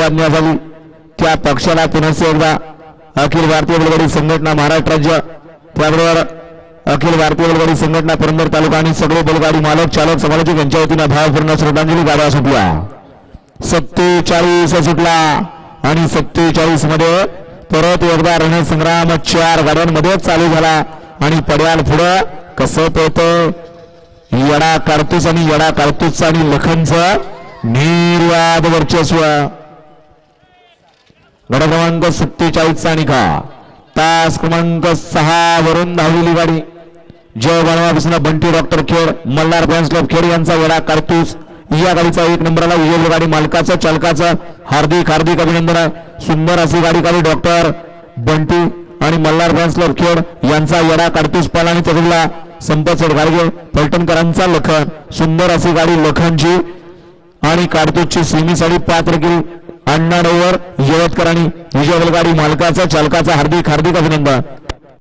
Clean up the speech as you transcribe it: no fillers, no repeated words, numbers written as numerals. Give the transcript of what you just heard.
आज्ञा झाली त्या पक्षाला पुन्हा एकदा अखिल भारतीय बैलगाडी संघटना महाराष्ट्र राज्य, त्याबरोबर अखिल भारतीय बैलगाडी संघटना पुरंदर तालुका आणि सगळे बैलगाडी मालक चालक समाजाचे यांच्या वतीनं भावपूर्ण श्रद्धांजली. गाड्या सुटल्या 47 सुटला आणि 47 मध्ये परत एकदा रणसंग्राम 4 गाड्यांमध्ये चालू झाला आणि पड्याल पुढं कसं पळतं येडा कारतूस आणि येडा कारतूस आणि लखनचं निर्वाद वर्चस्व. गड क्रमांक 47 चा निकाल. तास क्रमांक 6 वरून धावलेली गाडी जय बनवापासून Bunty doctor Khed Malhar fans club Khed यांचा येडा कारतूस या गाडीचा 1 नंबरला विजय. गाडी मालकाचं चालकाचं हार्दिक हार्दिक अभिनंदन आहे. सुंदर अशी गाडी काढली डॉक्टर बंटी आणि मल्हार फॅन्स क्लब खेड यांचा येडा कारतूस पाला आणि त्याला संपत गाडगे पलटणकरांचा लखन. सुंदर अशी गाडी लखनची आणि कारतूसची सेमी साडी पात्र केली अण्णा डोवर यवतकर आणि विजय गाडी मालकाचा चालकाचा हार्दिक हार्दिक अभिनंदन.